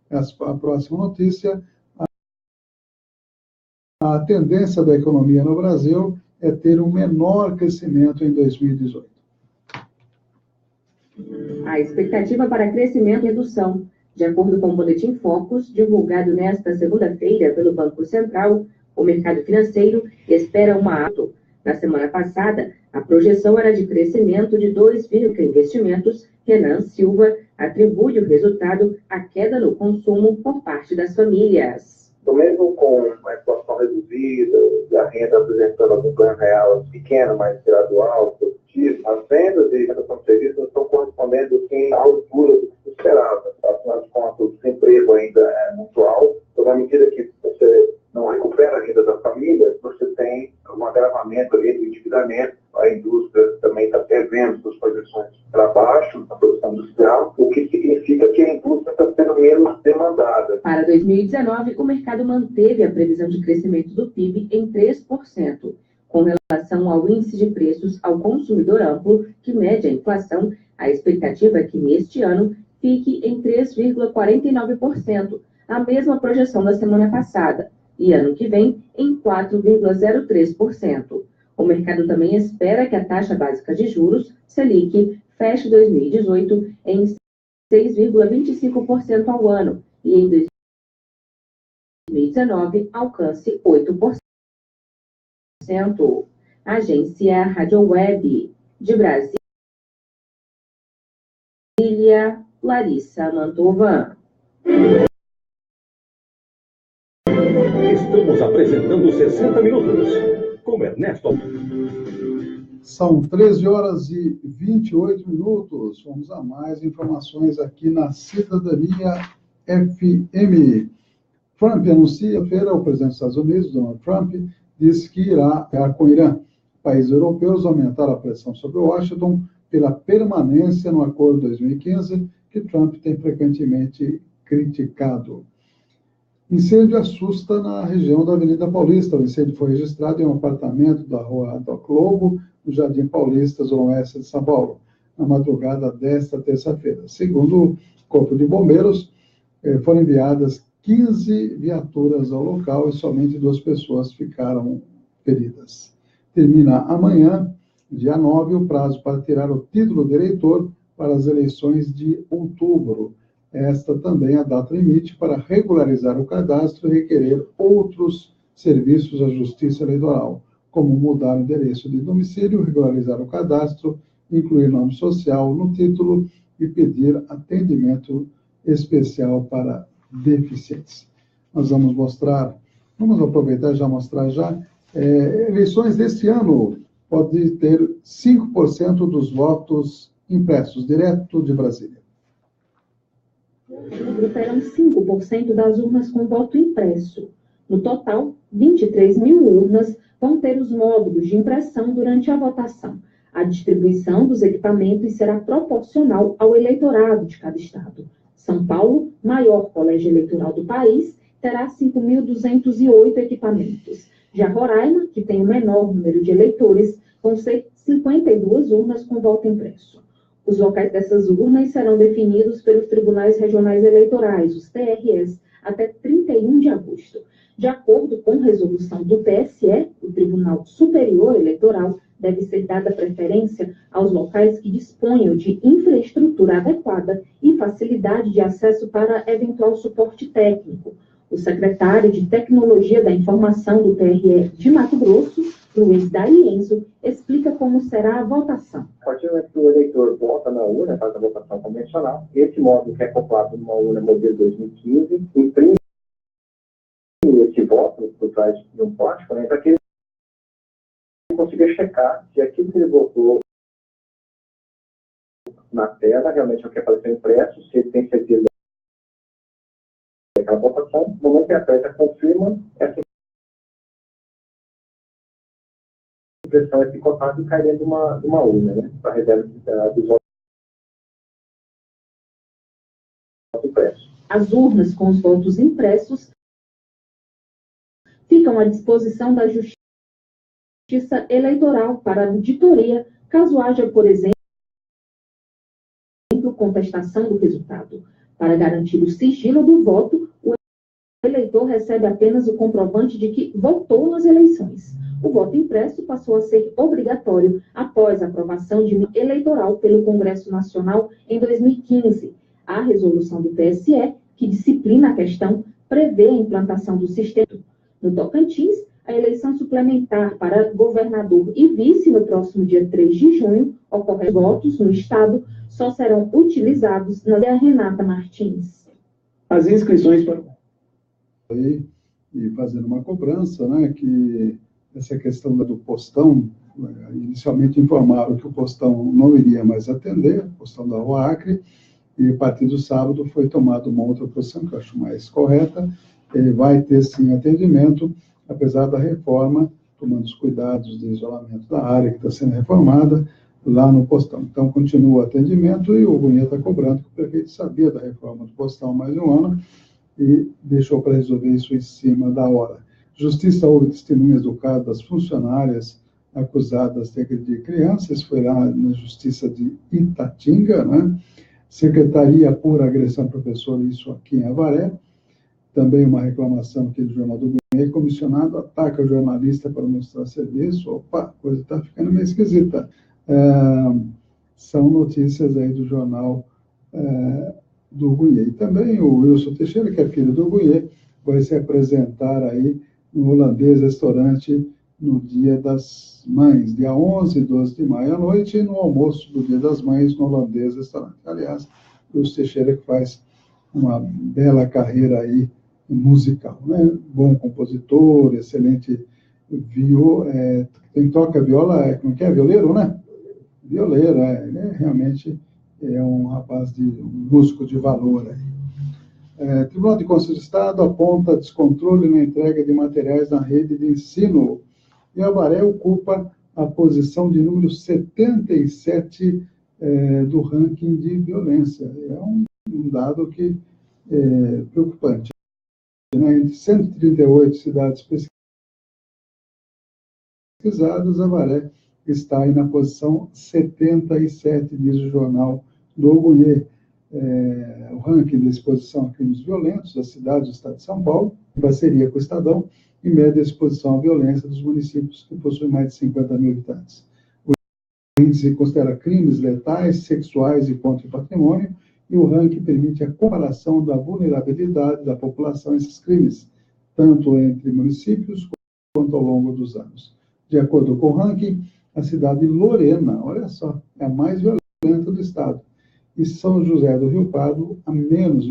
a próxima notícia. A tendência da economia no Brasil é ter um menor crescimento em 2018. A expectativa para crescimento e redução. De acordo com o Boletim Focus, divulgado nesta segunda-feira pelo Banco Central, o mercado financeiro espera uma alta. Na semana passada, a projeção era de crescimento de 2,1%. Investimentos, Renan Silva atribui o resultado à queda no consumo por parte das famílias. Mesmo com a inflação reduzida, a renda apresentando algum ganho real pequeno, mas gradual, positivo, as vendas e redação de serviços não estão correspondendo à altura do que se esperava. Afinal de contas, o desemprego ainda é muito alto. Então, na medida que você não recupera a renda da família, você tem um agravamento ali do endividamento. A indústria também está prevendo suas projeções para baixo na produção industrial, o que significa que a indústria está sendo menos demandada. Para 2019, o mercado manteve a previsão de crescimento do PIB em 3%, com relação ao índice de preços ao consumidor amplo, que mede a inflação. A expectativa é que neste ano fique em 3,49%, a mesma projeção da semana passada, e ano que vem em 4,03%. O mercado também espera que a taxa básica de juros, Selic, feche 2018 em 6,25% ao ano e em 2019 alcance 8%. Agência Rádio Web de Brasília, Larissa Mantovan. Estamos apresentando 60 Minutos com Ernesto. São 13 horas e 28 minutos. Vamos a mais informações aqui na Cidadania FM. Trump anuncia, o presidente dos Estados Unidos, Donald Trump, disse que irá com o Irã. Países europeus aumentaram a pressão sobre Washington pela permanência no acordo de 2015, que Trump tem frequentemente criticado. Incêndio assusta na região da Avenida Paulista. O incêndio foi registrado em um apartamento da Rua Doc Lobo, no Jardim Paulista, zona oeste de São Paulo, na madrugada desta terça-feira. Segundo o Corpo de Bombeiros, foram enviadas 15 viaturas ao local e somente 2 pessoas ficaram feridas. Termina amanhã, dia 9, o prazo para tirar o título de eleitor para as eleições de outubro. Esta também é a data limite para regularizar o cadastro e requerer outros serviços à Justiça Eleitoral, como mudar o endereço de domicílio, regularizar o cadastro, incluir nome social no título e pedir atendimento especial para deficientes. Nós vamos aproveitar e já mostrar eleições deste ano, pode ter 5% dos votos impressos, direto de Brasília. Terão 5% das urnas com voto impresso. No total, 23 mil urnas vão ter os módulos de impressão durante a votação. A distribuição dos equipamentos será proporcional ao eleitorado de cada estado. São Paulo, maior colégio eleitoral do país, terá 5.208 equipamentos. Já Roraima, que tem o menor número de eleitores, vão ser 52 urnas com voto impresso. Os locais dessas urnas serão definidos pelos Tribunais Regionais Eleitorais, os TREs, até 31 de agosto. De acordo com resolução do TSE, o Tribunal Superior Eleitoral deve ser dada preferência aos locais que disponham de infraestrutura adequada e facilidade de acesso para eventual suporte técnico. O secretário de Tecnologia da Informação do TRE de Mato Grosso, Luiz D'Arienzo, explica como será a votação. A partir do momento que o eleitor vota na urna, faz a votação convencional, esse módulo que é acoplado numa urna modelo 2015, imprime esse voto por trás de um plástico, né, para que ele consiga checar se aquilo que ele votou na tela realmente é o que apareceu impresso, se ele tem certeza daquela votação. No momento que aperta confirma, essa impressão é picotada e cai dentro de uma urna, né, para a reserva dos votos impressos. As urnas com os votos impressos ficam à disposição da Justiça Eleitoral para auditoria, caso haja, por exemplo, contestação do resultado. Para garantir o sigilo do voto, o eleitor recebe apenas o comprovante de que votou nas eleições. O voto impresso passou a ser obrigatório após a aprovação de lei eleitoral pelo Congresso Nacional em 2015. A resolução do TSE, que disciplina a questão, prevê a implantação do sistema. No Tocantins, a eleição suplementar para governador e vice no próximo dia 3 de junho, ocorrem votos no estado, só serão utilizados na Renata Martins. As inscrições para... E fazendo uma cobrança, né, que essa questão do postão, inicialmente informaram que o postão não iria mais atender, o postão da Rua Acre, e a partir do sábado foi tomada uma outra posição, que eu acho mais correta. Ele vai ter, sim, atendimento, apesar da reforma, tomando os cuidados de isolamento da área que está sendo reformada, lá no postão. Então, continua o atendimento e o Gunhê está cobrando, que o prefeito sabia da reforma do postão há mais de um ano e deixou para resolver isso em cima da hora. Justiça houve testemunhas do caso das funcionárias acusadas de agredir crianças, foi lá na Justiça de Itatinga, né? Secretaria por agressão ao professor, isso aqui em Avaré. Também uma reclamação aqui do Jornal do Gunhê, comissionado ataca o jornalista para mostrar serviço. Opa, a coisa está ficando meio esquisita. São notícias aí do Jornal do Gunhê. E também o Wilson Teixeira, que é filho do Gunhê, vai se apresentar aí no Holandês Restaurante no Dia das Mães, dia 11 e 12 de maio à noite, e no almoço do Dia das Mães no Holandês Restaurante. Aliás, o Wilson Teixeira que faz uma bela carreira aí musical, né? Bom compositor, excelente quem toca viola, como que é? Violeiro, né? Violeiro, ele realmente é um rapaz um músico de valor aí. Tribunal de Contas do Estado aponta descontrole na entrega de materiais na rede de ensino. E Avaré ocupa a posição de número 77 do ranking de violência. É um dado que é preocupante. Né? Entre 138 cidades pesquisadas, Avaré está aí na posição 77, diz o jornal do Gunhê. O ranking de exposição a crimes violentos das cidades do estado de São Paulo, em parceria com o Estadão, e mede a exposição à violência dos municípios que possuem mais de 50 mil habitantes. O índice considera crimes letais, sexuais e contra o patrimônio, e o ranking permite a comparação da vulnerabilidade da população a esses crimes, tanto entre municípios quanto ao longo dos anos. De acordo com o ranking, a cidade de Lorena, olha só, é a mais violenta do estado, e São José do Rio Pardo, a menos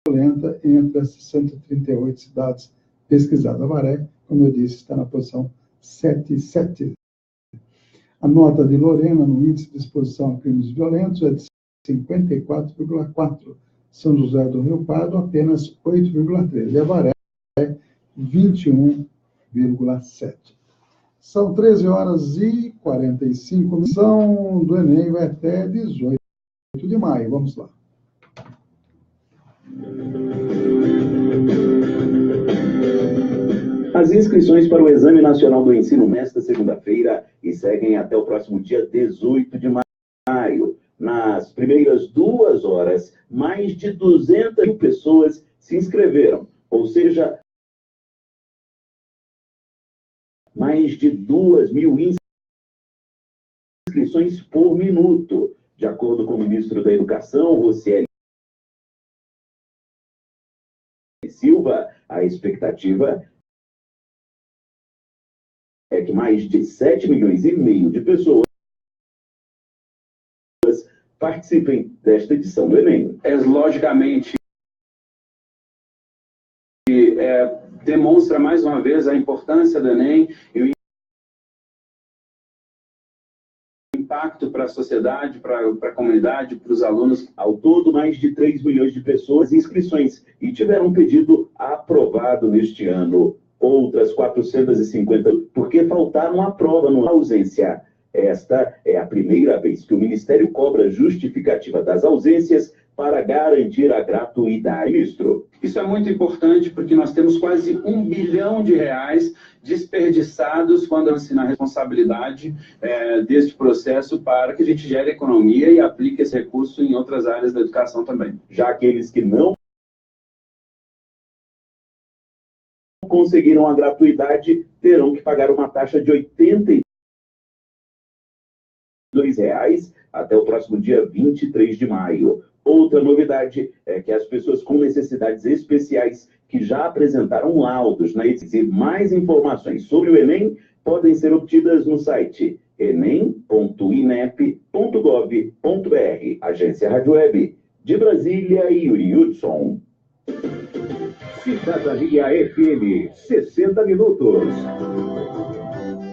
violenta entre as 138 cidades pesquisadas. Avaré, como eu disse, está na posição 77. A nota de Lorena no índice de exposição a crimes violentos é de 54,4. São José do Rio Pardo, apenas 8,3. E Avaré 21,7. São 13 horas e 45 minutos. A inscrição do Enem vai até 18 de maio. Vamos lá. As inscrições para o Exame Nacional do Ensino nesta segunda-feira e seguem até o próximo dia 18 de maio. Nas primeiras 2 horas, mais de 200 mil pessoas se inscreveram, ou seja, mais de 2.000 inscrições por minuto. De acordo com o ministro da Educação, Rocieli Silva, a expectativa é que mais de 7,5 milhões de pessoas participem desta edição do Enem. Logicamente, demonstra mais uma vez a importância do Enem e o impacto para a sociedade, para a comunidade, para os alunos. Ao todo, mais de 3 milhões de pessoas em inscrições e tiveram um pedido aprovado neste ano. Outras 450, porque faltaram a prova na ausência. Esta é a primeira vez que o Ministério cobra justificativa das ausências para garantir a gratuidade. Ministro, isso é muito importante porque nós temos quase R$1 bilhão desperdiçados quando na responsabilidade deste processo para que a gente gere economia e aplique esse recurso em outras áreas da educação também. Já aqueles que não conseguiram a gratuidade terão que pagar uma taxa de R$ 82 até o próximo dia 23 de maio. Outra novidade é que as pessoas com necessidades especiais que já apresentaram laudos na ETSI, mais informações sobre o Enem podem ser obtidas no site enem.inep.gov.br. Agência Rádio Web de Brasília, Yuri Hudson. Cidadania FM, 60 minutos.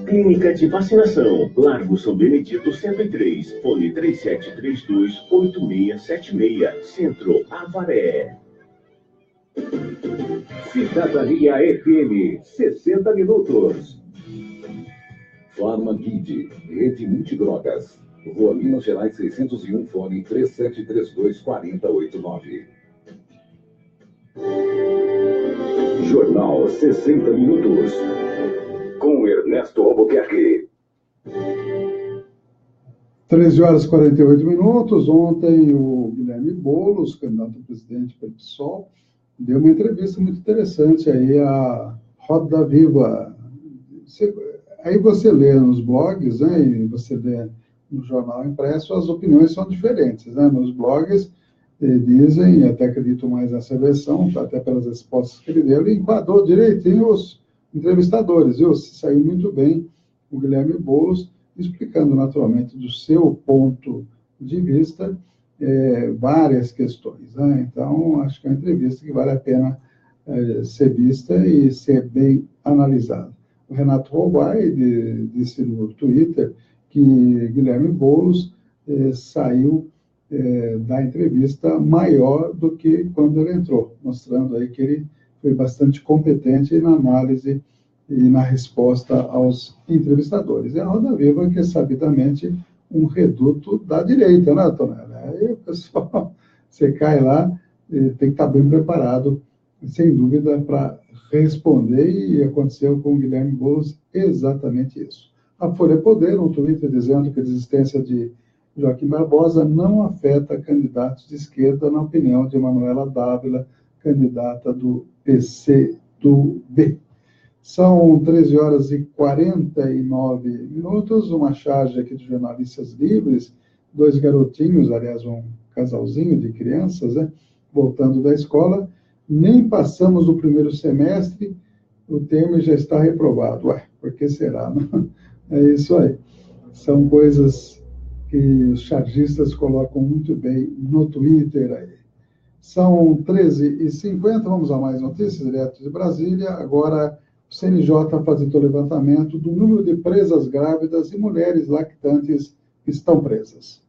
Clínica de Vacinação, Largo São Benedito 103, fone 3732-8676, Centro, Avaré. Cidadania FM, 60 minutos. Farmakid, Rede Multidrogas, Rua Minas Gerais 601, fone 3732-4089. Jornal 60 minutos. Com Ernesto Albuquerque. 13 horas e 48 minutos. Ontem, o Guilherme Boulos, candidato a presidente pelo PSOL, deu uma entrevista muito interessante aí à Roda Viva. Aí você lê nos blogs, né, e você lê no jornal impresso, as opiniões são diferentes, né? Nos blogs dizem, e até acredito mais nessa versão, até pelas respostas que ele deu, ele enquadrou direitinho os entrevistadores, viu? Saiu muito bem o Guilherme Boulos, explicando naturalmente do seu ponto de vista várias questões, né? Então, acho que é uma entrevista que vale a pena ser vista e ser bem analisada. O Renato Rovai disse no Twitter que Guilherme Boulos saiu da entrevista maior do que quando ele entrou, mostrando aí que ele foi bastante competente na análise e na resposta aos entrevistadores. E a Roda Viva, que é sabidamente um reduto da direita, né, Tonela? Aí o pessoal, você cai lá, tem que estar bem preparado, sem dúvida, para responder, e aconteceu com o Guilherme Boulos exatamente isso. A Folha Poder, um Twitter dizendo que a desistência de Joaquim Barbosa não afeta candidatos de esquerda, na opinião de Manuela Dávila, candidata do PCdoB. São 13 horas e 49 minutos, uma charge aqui de jornalistas livres, 2 garotinhos, aliás, um casalzinho de crianças, né, voltando da escola, nem passamos o primeiro semestre, o Temer já está reprovado. Ué, por que será? Não? É isso aí. São coisas que os chargistas colocam muito bem no Twitter aí. São 13h50, vamos a mais notícias, direto de Brasília. Agora, o CNJ fazendo o levantamento do número de presas grávidas e mulheres lactantes que estão presas.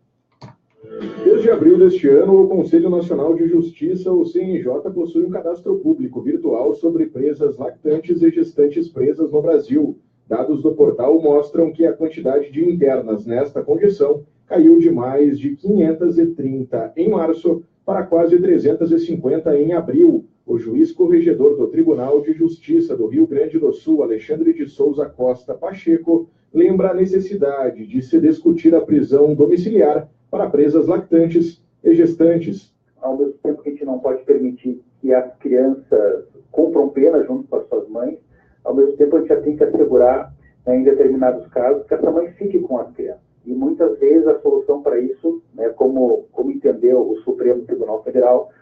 Desde abril deste ano, o Conselho Nacional de Justiça, o CNJ, possui um cadastro público virtual sobre presas lactantes e gestantes presas no Brasil. Dados do portal mostram que a quantidade de internas nesta condição caiu de mais de 530 em março para quase 350 em abril. O juiz corregedor do Tribunal de Justiça do Rio Grande do Sul, Alexandre de Souza Costa Pacheco, lembra a necessidade de se discutir a prisão domiciliar para presas lactantes e gestantes. Ao mesmo tempo que a gente não pode permitir que as crianças cumpram pena junto com as suas mães, ao mesmo tempo a gente já tem que assegurar, em determinados casos, que essa mãe fique com as crianças. E muitas vezes a solução para isso, como entendeu o Supremo Tribunal Federal,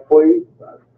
foi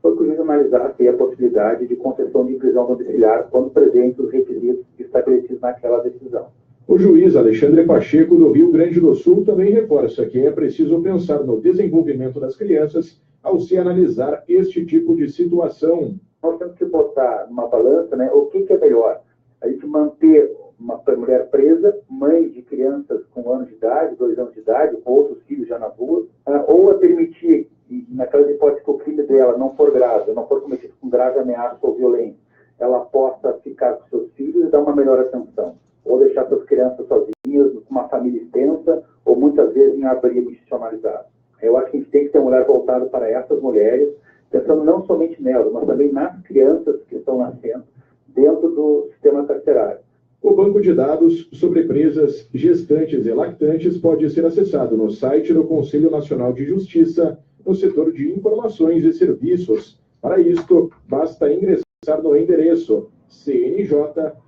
que o juiz analisasse a possibilidade de concessão de prisão domiciliar quando presentes os requisitos estabelecidos naquela decisão. O juiz Alexandre Pacheco, do Rio Grande do Sul, também reforça que é preciso pensar no desenvolvimento das crianças ao se analisar este tipo de situação. Nós temos que botar numa balança, o que é melhor. A gente manter uma mulher presa, mãe de crianças com 1 ano de idade, 2 anos de idade, com outros filhos já na rua, ou a permitir, naquelas hipóteses que o crime dela não for grave, não for cometido com grave ameaça ou violência, ela possa ficar com seus filhos e dar uma melhor atenção. Ou deixar suas crianças sozinhas, com uma família extensa, ou muitas vezes em abrigo institucionalizado. Eu acho que a gente tem que ter um olhar voltado para essas mulheres, pensando não somente nelas, mas também nas crianças que estão nascendo dentro do sistema carcerário. O banco de dados sobre presas, gestantes e lactantes pode ser acessado no site do Conselho Nacional de Justiça, no setor de informações e serviços. Para isto, basta ingressar no endereço cnj.jus.br.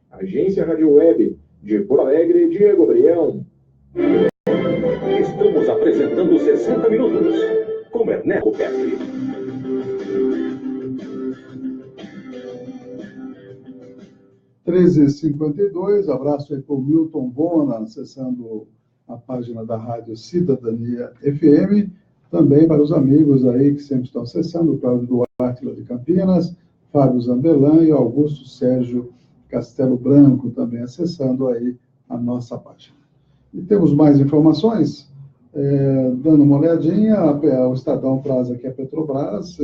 Agência Rádio Web de Porto Alegre, Diego Brião. Estamos apresentando 60 Minutos com Ernesto Petri. h abraço aí para o Milton Bona, acessando a página da Rádio Cidadania FM, também para os amigos aí que sempre estão acessando, o Cláudio Duarte lá de Campinas, Fábio Zambelan e Augusto Sérgio Castelo Branco também acessando aí a nossa página. E temos mais informações, dando uma olhadinha, o Estadão traz aqui a Petrobras,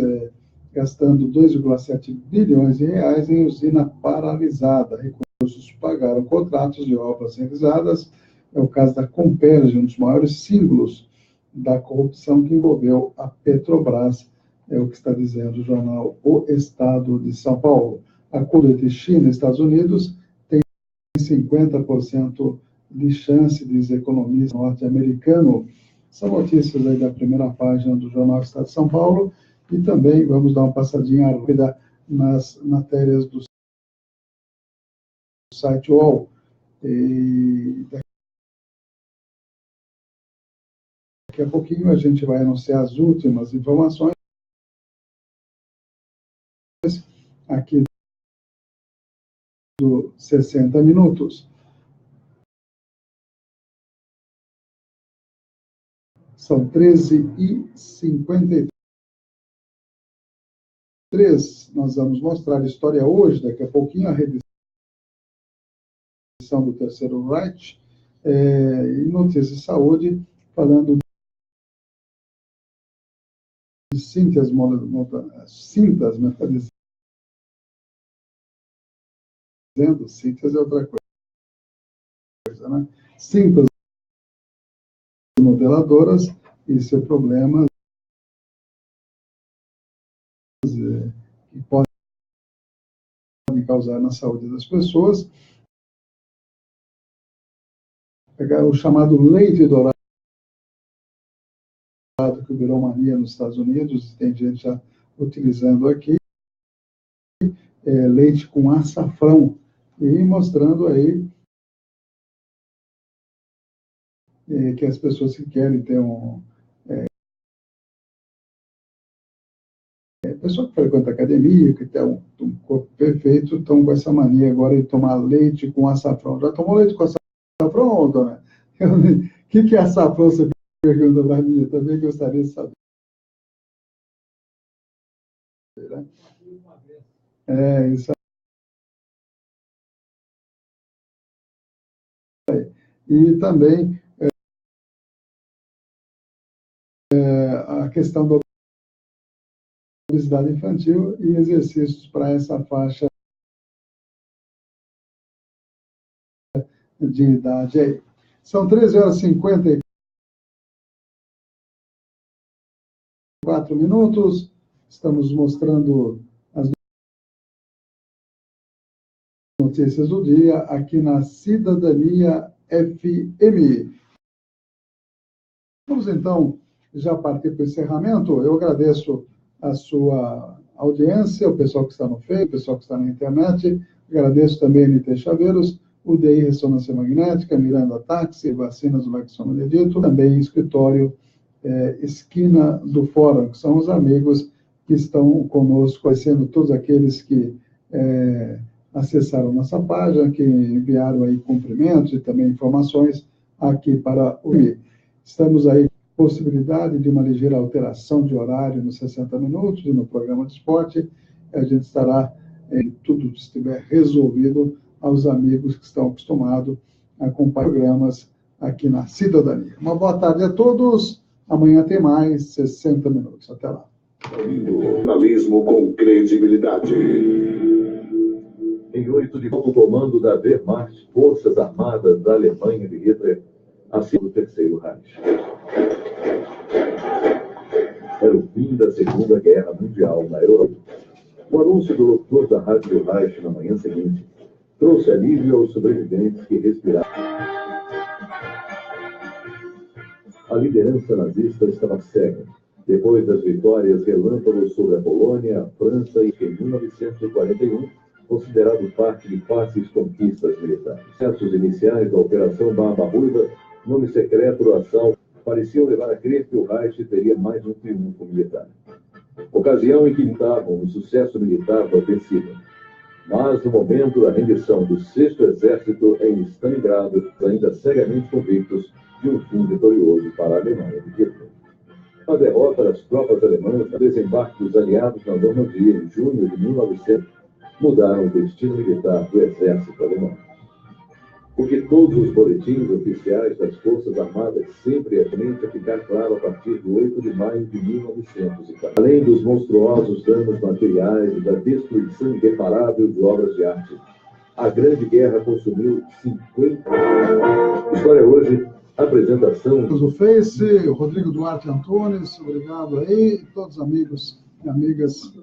gastando 2,7 bilhões de reais em usina paralisada. Recursos pagaram contratos de obras realizadas. É o caso da Comperge, um dos maiores símbolos da corrupção que envolveu a Petrobras, é o que está dizendo o jornal O Estado de São Paulo. Acordo entre China e Estados Unidos tem 50% de chance, diz economista norte-americano. São notícias aí da primeira página do jornal Estado de São Paulo. E também vamos dar uma passadinha rápida nas matérias do site UOL. E daqui a pouquinho a gente vai anunciar as últimas informações aqui do 60 Minutos. São 13h53. Nós vamos mostrar a história hoje, daqui a pouquinho, a reedição do Terceiro Reich, e notícias de saúde, falando de cintas metalizadas. Cintas é outra coisa, né? Cintas modeladoras e seu problema que podem causar na saúde das pessoas. Pegar o chamado leite dourado, que virou mania nos Estados Unidos, tem gente já utilizando aqui, leite com açafrão, e mostrando aí que as pessoas que querem ter pessoa que frequenta academia, que tem um corpo perfeito, estão com essa mania agora de tomar leite com açafrão. Já tomou leite com açafrão, dona? O que é açafrão? Você pergunta para mim, eu também gostaria de saber. Isso aí. E também a questão da obesidade infantil e exercícios para essa faixa de idade aí. São 13h54. Estamos mostrando as notícias do dia aqui na Cidadania FM. Vamos então já partir para o encerramento. Eu agradeço a sua audiência, o pessoal que está no Facebook, o pessoal que está na internet. Agradeço também a NT Chaveiros, UDI Ressonância Magnética, Miranda Táxi, Vacinas do Vaxoma Medito, também escritório Esquina do Fórum, que são os amigos que estão conosco, conhecendo todos aqueles que acessaram nossa página, que enviaram aí cumprimentos e também informações aqui para o I. Estamos aí com possibilidade de uma ligeira alteração de horário nos 60 minutos e no programa de esporte. A gente estará, tudo estiver resolvido, aos amigos que estão acostumados a acompanhar programas aqui na Cidadania. Uma boa tarde a todos. Amanhã tem mais 60 minutos. Até lá. Jornalismo com credibilidade. Em 8 de março, o comando da Wehrmacht, Forças Armadas da Alemanha de Hitler, acima do Terceiro Reich. Era o fim da Segunda Guerra Mundial na Europa. O anúncio do locutor da Rádio Reich na manhã seguinte trouxe alívio aos sobreviventes que respiraram. A liderança nazista estava cega. Depois das vitórias relâmpagos sobre a Polônia, a França e em 1941, considerado parte de fáceis conquistas militares. Os processos iniciais da Operação Barba Ruiva, nome secreto do assalto, pareciam levar a crer que o Reich teria mais um triunfo militar. Ocasião em que estavam o sucesso militar da ofensiva. Mas, no momento da rendição do 6º Exército em Stalingrado, ainda cegamente convictos de um fim vitorioso para a Alemanha de Hitler. A derrota das tropas alemãs no desembarque dos aliados na Normandia em junho de 1900 mudaram o destino militar do exército alemão. O que todos os boletins oficiais das Forças Armadas sempre a ficar claro a partir de 8 de maio de 1940. Além dos monstruosos danos materiais e da destruição irreparável de obras de arte, a Grande Guerra consumiu 50... História hoje, apresentação... O Face, o Rodrigo Duarte Antunes, obrigado aí, todos os amigos e amigas